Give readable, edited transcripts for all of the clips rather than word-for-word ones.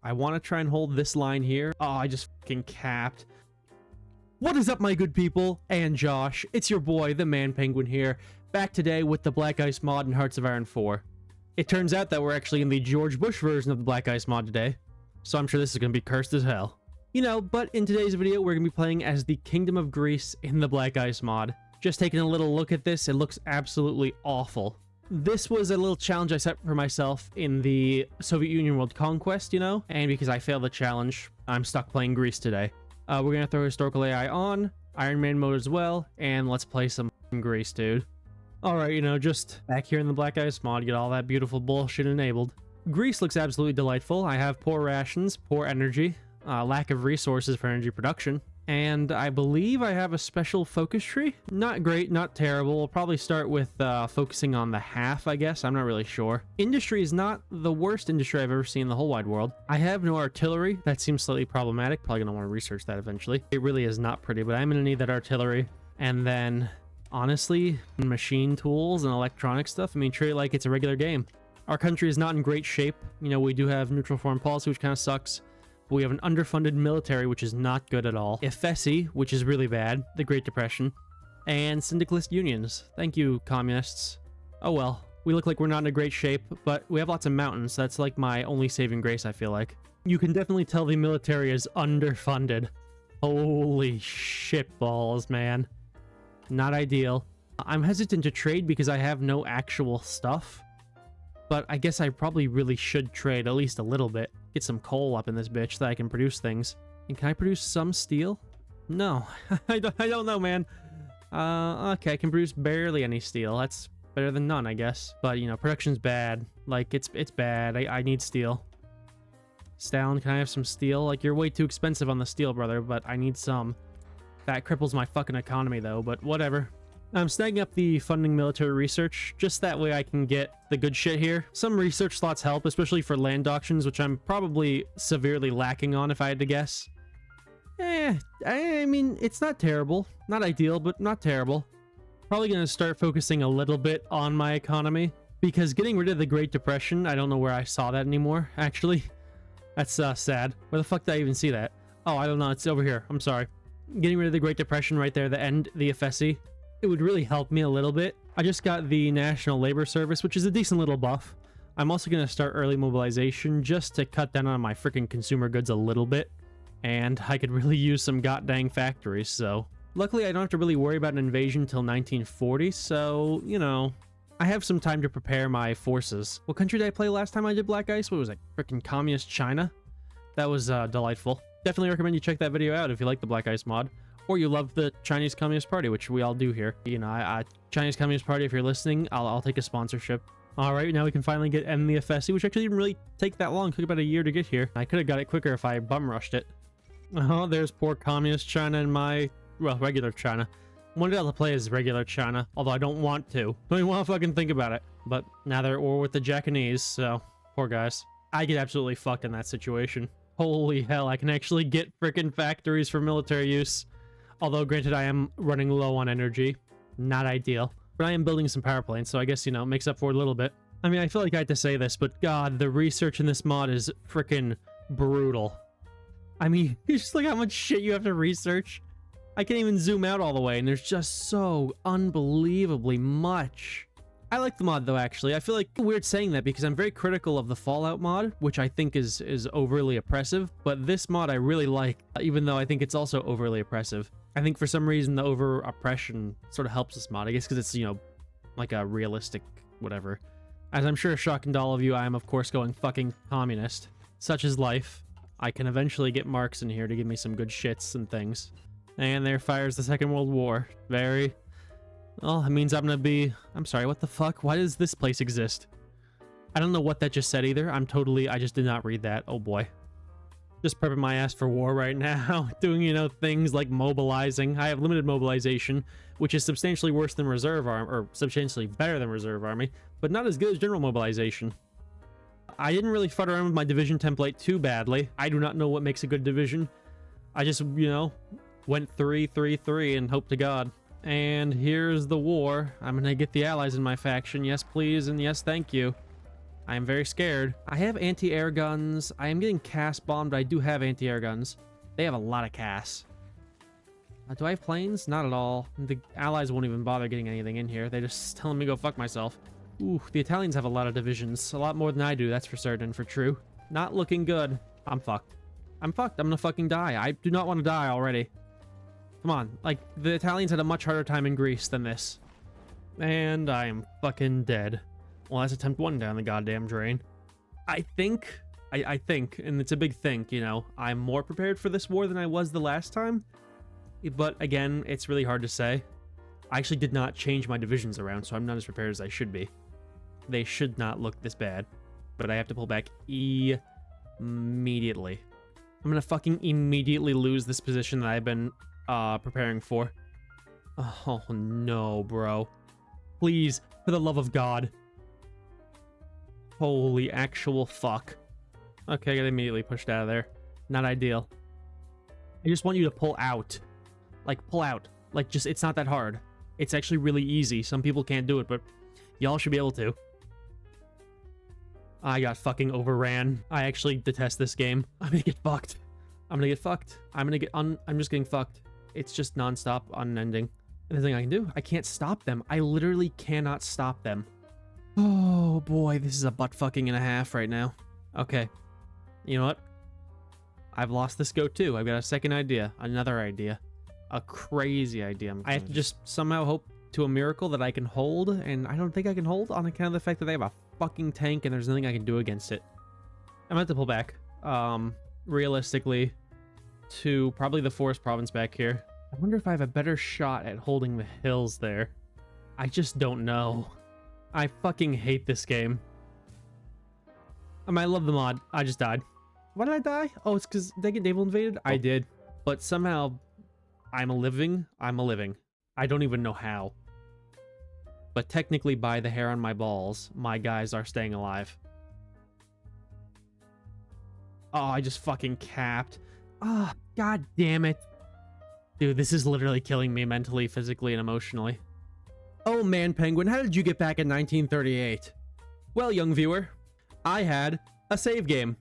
I want to try and hold this line here. Oh, I just fucking capped. What is up, my good people? And Josh, it's your boy, the Man Penguin here, back today with the Black Ice mod in Hearts of Iron 4. It turns out that we're actually in the George Bush version of the Black Ice mod today, so I'm sure this is going to be cursed as hell. You know, but in today's video, we're going to be playing as the Kingdom of Greece in the Black Ice mod. Just taking a little look at this, it looks absolutely awful. This was a little challenge I set for myself in the Soviet Union World Conquest, you know? And because I failed the challenge, I'm stuck playing Greece today. We're going to throw Historical AI on, Iron Man mode as well, and let's play some Greece, dude. Alright, you know, just back here in the Black Ice mod, get all that beautiful bullshit enabled. Greece looks absolutely delightful. I have poor rations, poor energy, lack of resources for energy production. And I believe I have a special focus tree. Not great, not terrible. We'll probably start with focusing on the half, I guess. I'm not really sure. Industry is not the worst industry I've ever seen in the whole wide world. I have no artillery. That seems slightly problematic. Probably gonna want to research that eventually. It really is not pretty, but I'm gonna need that artillery. And then, honestly, machine tools and electronic stuff. I mean, treat it like it's a regular game. Our country is not in great shape. You know, we do have neutral foreign policy, which kind of sucks. We have an underfunded military, which is not good at all. Efesi, which is really bad. The Great Depression. And syndicalist unions. Thank you, communists. Oh well. We look like we're not in a great shape, but we have lots of mountains. That's like my only saving grace, I feel like. You can definitely tell the military is underfunded. Holy shit balls, man. Not ideal. I'm hesitant to trade because I have no actual stuff. But I guess I probably really should trade at least a little bit. Get some coal up in this bitch so that I can produce things. And can I produce some steel? No. I don't know, man. Okay, I can produce barely any steel. That's better than none, I guess. But, you know, production's bad. Like, it's bad. I need steel. Stalin, can I have some steel? Like, you're way too expensive on the steel, brother, but I need some. That cripples my fucking economy, though, but whatever. I'm snagging up the funding military research, just that way I can get the good shit here. Some research slots help, especially for land auctions, which I'm probably severely lacking on if I had to guess. I mean, it's not terrible. Not ideal, but not terrible. Probably gonna start focusing a little bit on my economy, because getting rid of the Great Depression, I don't know where I saw that anymore, actually. That's sad. Where the fuck did I even see that? Oh, I don't know, it's over here. I'm sorry. Getting rid of the Great Depression right there, the end, the Efesi. It would really help me a little bit. I just got the National Labor Service, which is a decent little buff. I'm also going to start early mobilization just to cut down on my freaking consumer goods a little bit. And I could really use some goddamn factories, so... Luckily, I don't have to really worry about an invasion until 1940, so, you know... I have some time to prepare my forces. What country did I play last time I did Black Ice? What was it? Freaking Communist China? That was delightful. Definitely recommend you check that video out if you like the Black Ice mod. Or you love the Chinese Communist Party, which we all do here. You know, Chinese Communist Party, if you're listening, I'll take a sponsorship. Alright, now we can finally get end the Efesi, which actually didn't really take that long. It took about a year to get here. I could have got it quicker if I bum rushed it. Oh, there's poor Communist China and my, well, regular China. I wanted to play as regular China, although I don't want to. Don't even want to fucking think about it. But now they're at war with the Japanese, so poor guys. I get absolutely fucked in that situation. Holy hell, I can actually get frickin' factories for military use. Although, granted, I am running low on energy. Not ideal. But I am building some power plants, so I guess, you know, it makes up for it a little bit. I mean, I feel like I had to say this, but god, the research in this mod is freaking brutal. I mean, it's just like how much shit you have to research. I can't even zoom out all the way, and there's just so unbelievably much. I like the mod, though, actually. I feel like weird saying that because I'm very critical of the Fallout mod, which I think is overly oppressive. But this mod I really like, even though I think it's also overly oppressive. I think for some reason the over-oppression sort of helps this mod. I guess because it's, you know, like a realistic whatever. As I'm sure shocking to all of you, I am, of course, going fucking communist. Such is life. I can eventually get Marx in here to give me some good shits and things. And there fires the Second World War. Very... Well, it means I'm gonna be... I'm sorry, what the fuck? Why does this place exist? I don't know what that just said either. I just did not read that. Oh boy. Just prepping my ass for war right now. Doing, you know, things like mobilizing. I have limited mobilization, which is substantially worse than reserve army, or substantially better than reserve army, but not as good as general mobilization. I didn't really fuck around with my division template too badly. I do not know what makes a good division. I just, you know, went 3-3-3 and hope to God. And here's the war. I'm gonna get the allies in my faction. Yes, please, and yes, thank you. I am very scared. I have anti-air guns. I am getting CAS bombed, but I do have anti-air guns. They have a lot of CAS. Do I have planes? Not at all. The allies won't even bother getting anything in here. They're just telling me to go fuck myself. Ooh, the Italians have a lot of divisions. A lot more than I do, that's for certain, for true. Not looking good. I'm fucked. I'm fucked. I'm gonna fucking die. I do not want to die already. Come on. Like, the Italians had a much harder time in Greece than this. And I am fucking dead. Well, that's attempt 1 down the goddamn drain. I think, and it's a big think, you know, I'm more prepared for this war than I was the last time. But again, it's really hard to say. I actually did not change my divisions around, so I'm not as prepared as I should be. They should not look this bad. But I have to pull back immediately. I'm gonna fucking immediately lose this position that I've been preparing for. Oh no, bro. Please, for the love of God. Holy actual fuck. Okay, I got immediately pushed out of there. Not ideal. I just want you to pull out. Like, pull out. Like, just, it's not that hard. It's actually really easy. Some people can't do it, but y'all should be able to. I got fucking overran. I actually detest this game. I'm gonna get fucked. I'm gonna get fucked. I'm just getting fucked. It's just non-stop, unending. And the thing I can do, I can't stop them. I literally cannot stop them. Oh boy, this is a butt fucking and a half right now. Okay. You know what? I've lost this go too. I've got a second idea. Another idea. A crazy idea. I have to just somehow hope to a miracle that I can hold, and I don't think I can hold on account of the fact that they have a fucking tank and there's nothing I can do against it. I'm gonna have to pull back. Realistically, to probably the forest province back here. I wonder if I have a better shot at holding the hills there. I just don't know. I fucking hate this game. I mean, I love the mod. I just died. Why did I die? Oh, it's because they get naval invaded? I did. But somehow, I'm a living. I don't even know how. But technically, by the hair on my balls, my guys are staying alive. Oh, I just fucking capped. Ah, oh, god damn it. Dude, this is literally killing me mentally, physically, and emotionally. Oh man, Penguin, how did you get back in 1938? Well, young viewer, I had a save game.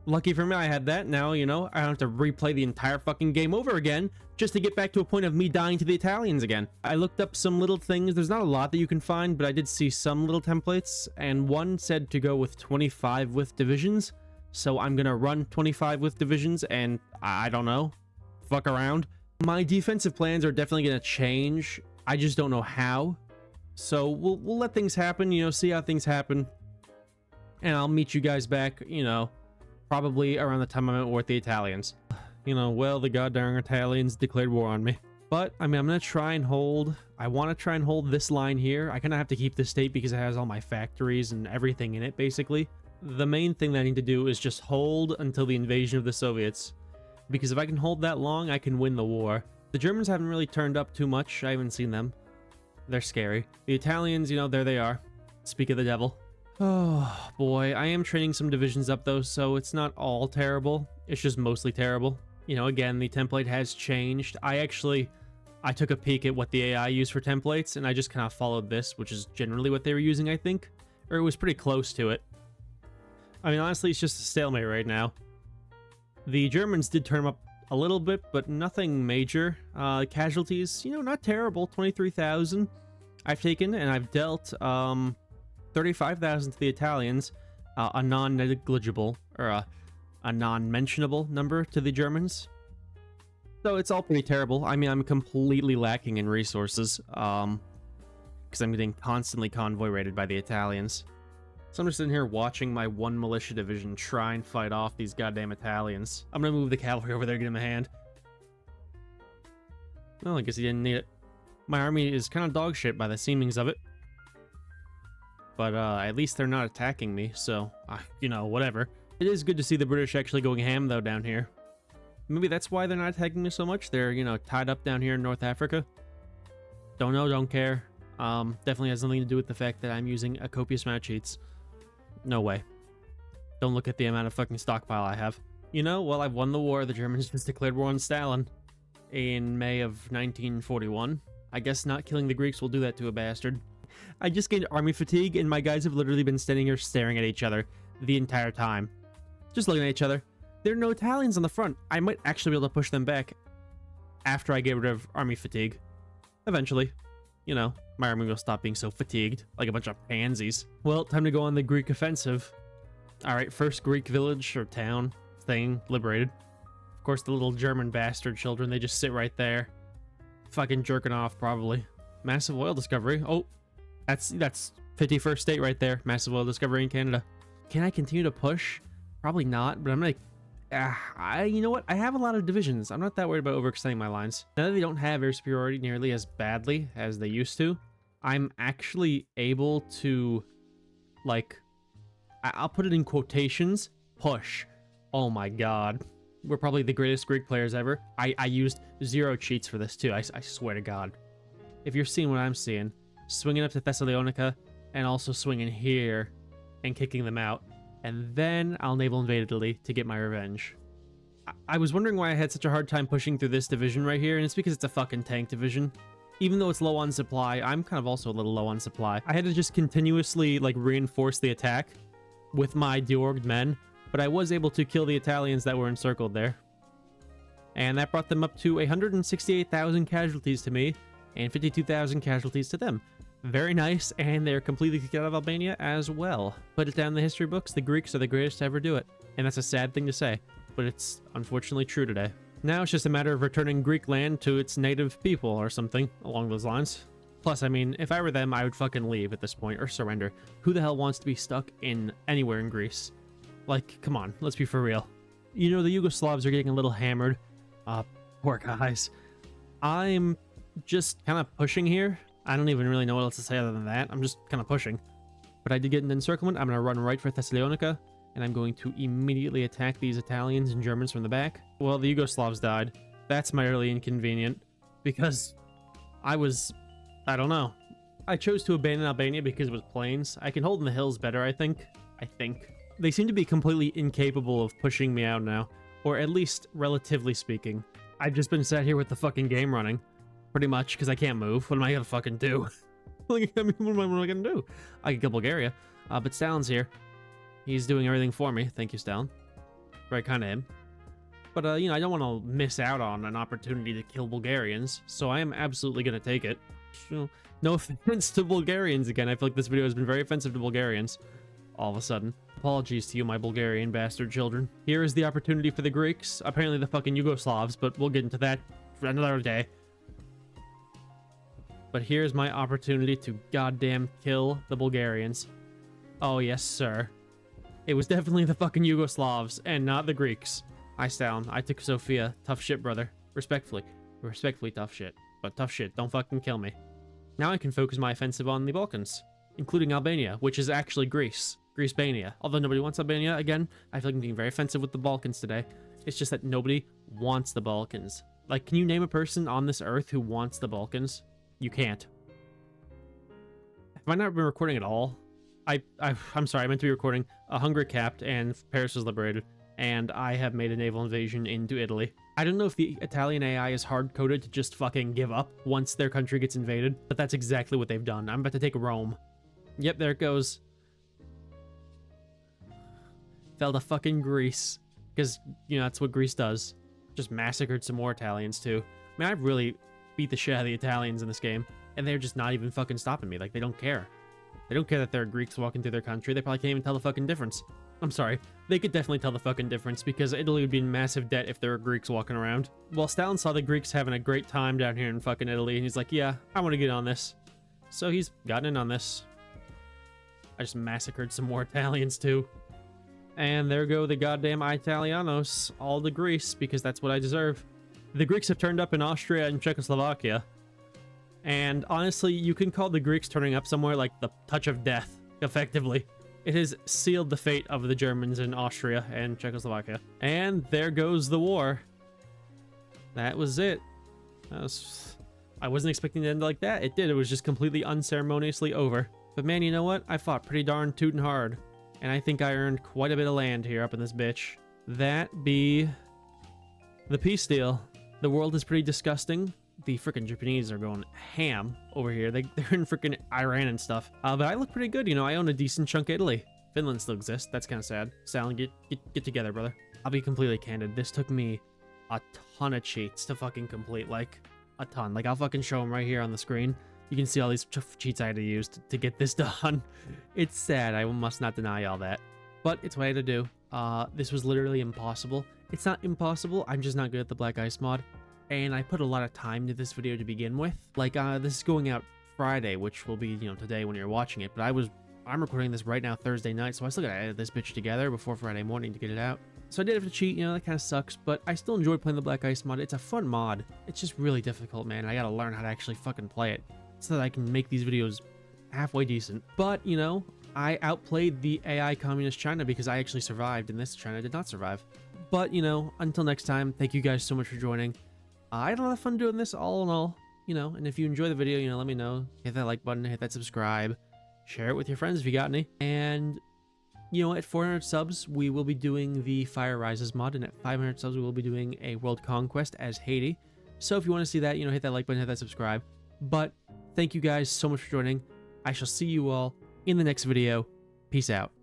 Lucky for me, I had that. Now, you know, I don't have to replay the entire fucking game over again just to get back to a point of me dying to the Italians again. I looked up some little things. There's not a lot that you can find, but I did see some little templates, and one said to go with 25 with divisions. So I'm gonna run 25 with divisions, and I don't know, fuck around. My defensive plans are definitely gonna change. I just don't know how. So we'll let things happen, you know, see how things happen. And I'll meet you guys back, you know, probably around the time I'm at war with the Italians. You know, well, the goddamn Italians declared war on me. But, I mean, I'm gonna try and hold... I want to try and hold this line here. I kind of have to keep this state because it has all my factories and everything in it, basically. The main thing that I need to do is just hold until the invasion of the Soviets. Because if I can hold that long, I can win the war. The Germans haven't really turned up too much. I haven't seen them. They're scary. The Italians, you know, there they are. Speak of the devil. Oh, boy. I am training some divisions up, though, so it's not all terrible. It's just mostly terrible. You know, again, the template has changed. I took a peek at what the AI used for templates, and I just kind of followed this, which is generally what they were using, I think. Or it was pretty close to it. I mean, honestly, it's just a stalemate right now. The Germans did turn up a little bit, but nothing major. Casualties, you know, not terrible. 23,000 I've taken, and I've dealt 35,000 to the Italians. A non-negligible, or a non-mentionable number to the Germans. So it's all pretty terrible. I mean, I'm completely lacking in resources, because I'm getting constantly convoy raided by the Italians. So I'm just sitting here watching my one militia division try and fight off these goddamn Italians. I'm gonna move the cavalry over there, get him a hand. Well, I guess he didn't need it. My army is kind of dog shit by the seemings of it. But at least they're not attacking me, so, you know, whatever. It is good to see the British actually going ham, though, down here. Maybe that's why they're not attacking me so much. They're, you know, tied up down here in North Africa. Don't know, don't care. Definitely has nothing to do with the fact that I'm using a copious amount of cheats. No way. Don't look at the amount of fucking stockpile I have. You know, well, I've won the war. The Germans just declared war on Stalin in May of 1941. I guess not killing the Greeks will do that to a bastard. I just gained army fatigue, and my guys have literally been standing here staring at each other the entire time. Just looking at each other. There are no Italians on the front. I might actually be able to push them back after I get rid of army fatigue. Eventually. You know, my army will stop being so fatigued, like a bunch of pansies. Well, time to go on the Greek offensive. Alright, first Greek village or town thing liberated. Of course, the little German bastard children, they just sit right there. Fucking jerking off, probably. Massive oil discovery. Oh, that's 51st state right there. Massive oil discovery in Canada. Can I continue to push? Probably not, but I'm gonna... you know what? I have a lot of divisions. I'm not that worried about overextending my lines. Now that they don't have air superiority nearly as badly as they used to, I'm actually able to, like, I'll put it in quotations, push. Oh my god. We're probably the greatest Greek players ever. I used 0 cheats for this too, I swear to god. If you're seeing what I'm seeing, swinging up to Thessalonica, and also swinging here, and kicking them out. And then I'll naval invade Italy to get my revenge. I was wondering why I had such a hard time pushing through this division right here, and it's because it's a fucking tank division. Even though it's low on supply, I'm kind of also a little low on supply. I had to just continuously, like, reinforce the attack with my deorged men, but I was able to kill the Italians that were encircled there. And that brought them up to 168,000 casualties to me, and 52,000 casualties to them. Very nice, and they're completely kicked out of Albania as well. Put it down in the history books, the Greeks are the greatest to ever do it. And that's a sad thing to say, but it's unfortunately true today. Now it's just a matter of returning Greek land to its native people or something along those lines. Plus, I mean, if I were them, I would fucking leave at this point or surrender. Who the hell wants to be stuck in anywhere in Greece? Like, come on, let's be for real. You know, the Yugoslavs are getting a little hammered. Poor guys. I'm just kind of pushing here. I don't even really know what else to say other than that. I'm just kind of pushing. But I did get an encirclement. I'm going to run right for Thessalonica, and I'm going to immediately attack these Italians and Germans from the back. Well, the Yugoslavs died. That's mildly inconvenient, because I don't know. I chose to abandon Albania because it was plains. I can hold in the hills better, I think. They seem to be completely incapable of pushing me out now, or at least relatively speaking. I've just been sat here with the fucking game running. Pretty much, because I can't move. What am I gonna fucking do? Like, I mean, what am I gonna do? I can kill Bulgaria, but Stalin's here. He's doing everything for me. Thank you, Stalin. Very kind of him. But, you know, I don't want to miss out on an opportunity to kill Bulgarians, so I am absolutely gonna take it. So, no offense to Bulgarians again. I feel like this video has been very offensive to Bulgarians. All of a sudden. Apologies to you, my Bulgarian bastard children. Here is the opportunity for the Greeks. Apparently the fucking Yugoslavs, but we'll get into that for another day. But here's my opportunity to goddamn kill the Bulgarians. Oh, yes, sir. It was definitely the fucking Yugoslavs, and not the Greeks. I Stalin. I took Sofia. Tough shit, brother. Respectfully. Respectfully tough shit. But tough shit. Don't fucking kill me. Now I can focus my offensive on the Balkans, including Albania, which is actually Greece. Greece-bania. Although nobody wants Albania, again, I feel like I'm being very offensive with the Balkans today. It's just that nobody wants the Balkans. Like, can you name a person on this earth who wants the Balkans? You can't. Have I not been recording at all? I'm sorry, I meant to be recording. Hungary capped and Paris was liberated, and I have made a naval invasion into Italy. I don't know if the Italian AI is hard-coded to just fucking give up once their country gets invaded, but that's exactly what they've done. I'm about to take Rome. Yep, there it goes. Fell to fucking Greece. Because, you know, that's what Greece does. Just massacred some more Italians, too. I mean, I've really beat the shit out of the Italians in this game, and they're just not even fucking stopping me. Like, they don't care. They don't care that there are Greeks walking through their country. They probably can't even tell the fucking difference. I'm sorry. They could definitely tell the fucking difference, because Italy would be in massive debt if there were Greeks walking around. Well, Stalin saw the Greeks having a great time down here in fucking Italy, and he's like, yeah, I want to get on this. So he's gotten in on this. I just massacred some more Italians, too. And there go the goddamn Italianos, all to Greece, because that's what I deserve. The Greeks have turned up in Austria and Czechoslovakia. And honestly, you can call the Greeks turning up somewhere like the touch of death, effectively. It has sealed the fate of the Germans in Austria and Czechoslovakia. And there goes the war. That was it. I wasn't expecting it to end like that. It did. It was just completely unceremoniously over. But man, you know what? I fought pretty darn tootin' hard. And I think I earned quite a bit of land here up in this bitch. That be the peace deal. The world is pretty disgusting. the freaking Japanese are going ham over here. They're in freaking Iran and stuff. But I look pretty good, you know. I own a decent chunk of Italy. Finland still exists. That's kind of sad. Salen, get together, brother. I'll be completely candid. This took me a ton of cheats to fucking complete, like a ton. Like, I'll fucking show them right here on the screen. You can see all these cheats I had to use to get this done. It's sad. I must not deny all that, but it's what I had to do. This was literally impossible. It's not impossible. I'm just not good at the Black Ice mod, and I put a lot of time to this video to begin with. Like, this is going out Friday, which will be, you know, today when you're watching it, but I'm recording this right now Thursday night, so I still gotta edit this bitch together before Friday morning to get it out. So I did have to cheat, you know, that kind of sucks, but I still enjoyed playing the Black Ice mod. It's a fun mod. It's just really difficult, man. I gotta learn how to actually fucking play it so that I can make these videos halfway decent. But, you know, I outplayed the AI communist China because I actually survived, and this China did not survive. But, you know, until next time, thank you guys so much for joining. I had a lot of fun doing this all in all, you know, and if you enjoy the video, you know, let me know. Hit that like button, hit that subscribe. Share it with your friends if you got any. And, you know, at 400 subs, we will be doing the Fire Rises mod. And at 500 subs, we will be doing a World Conquest as Haiti. So if you want to see that, you know, hit that like button, hit that subscribe. But thank you guys so much for joining. I shall see you all in the next video. Peace out.